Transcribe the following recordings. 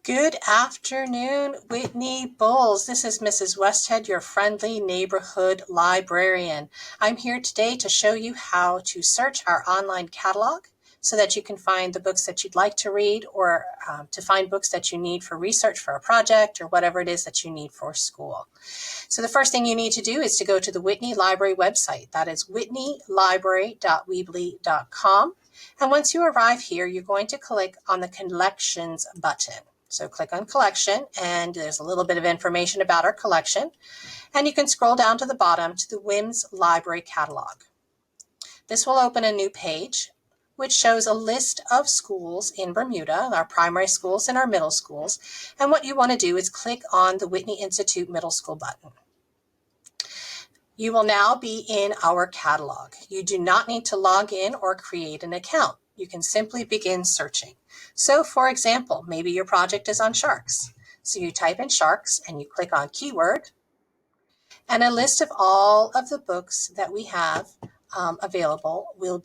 Good afternoon, Whitney Bulls. This is Mrs. Westhead, your friendly neighborhood librarian. I'm here today to show you how to search our online catalog so that you can find the books that you'd like to read or to find books that you need for research for a project or whatever it is that you need for school. So the first thing you need to do is to go to the Whitney Library website. That is whitneylibrary.weebly.com. And once you arrive here, you're going to click on the Collections button. So click on Collection, and there's a little bit of information about our collection. And you can scroll down to the bottom to the WIMS Library Catalog. This will open a new page, which shows a list of schools in Bermuda, our primary schools and our middle schools. And what you want to do is click on the Whitney Institute Middle School button. You will now be in our catalog. You do not need to log in or create an account. You can simply begin searching. So for example, maybe your project is on sharks. So you type in sharks and you click on keyword, and a list of all of the books that we have available will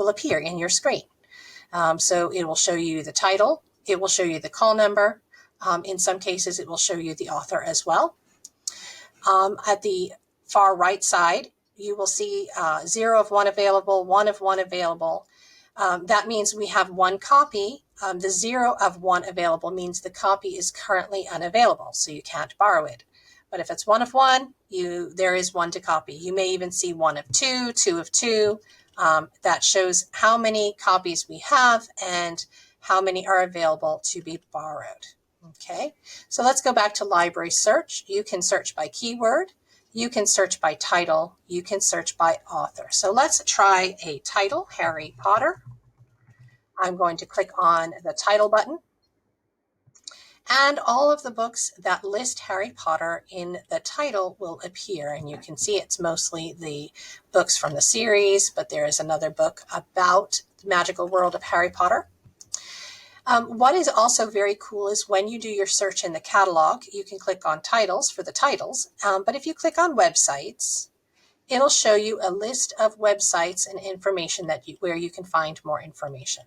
appear in your screen. So it will show you the title, it will show you the call number. In some cases, it will show you the author as well. At the far right side, you will see 0 of 1 available, 1 of 1 available. That means we have one copy. The 0 of 1 available means the copy is currently unavailable, so you can't borrow it. But if it's 1 of 1, there is 1 to copy. You may even see 1 of 2, 2 of 2. That shows how many copies we have and how many are available to be borrowed. Okay, so let's go back to library search. You can search by keyword. You can search by title. You can search by author. So let's try a title, Harry Potter. I'm going to click on the title button. And all of the books that list Harry Potter in the title will appear. And you can see it's mostly the books from the series, but there is another book about the magical world of Harry Potter. What is also very cool is when you do your search in the catalog, you can click on titles for the titles. But if you click on websites, it'll show you a list of websites and information where you can find more information.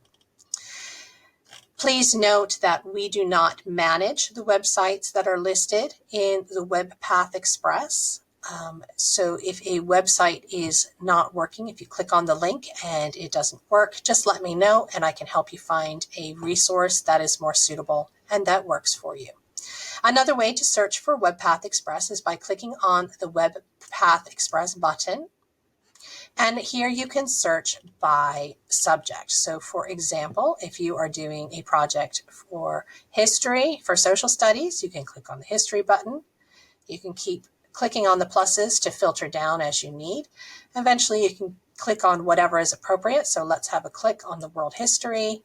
Please note that we do not manage the websites that are listed in the WebPath Express. So if a website is not working, if you click on the link and it doesn't work, just let me know and I can help you find a resource that is more suitable and that works for you. Another way to search for WebPath Express is by clicking on the WebPath Express button. And here you can search by subject. So for example, if you are doing a project for history, for social studies, you can click on the history button. You can keep clicking on the pluses to filter down as you need. Eventually you can click on whatever is appropriate. So let's have a click on the world history,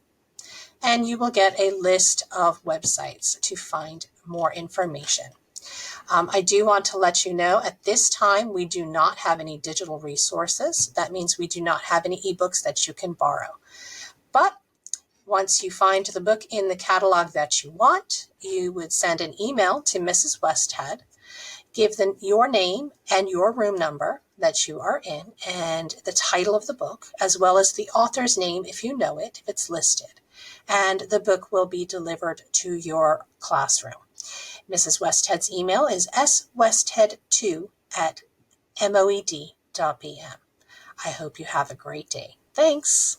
and you will get a list of websites to find more information. I do want to let you know at this time we do not have any digital resources. That means we do not have any ebooks that you can borrow. But once you find the book in the catalog that you want, you would send an email to Mrs. Westhead, give them your name and your room number that you are in and the title of the book, as well as the author's name if you know it, if it's listed. And the book will be delivered to your classroom. Mrs. Westhead's email is swesthead2@moed.bm. I hope you have a great day. Thanks.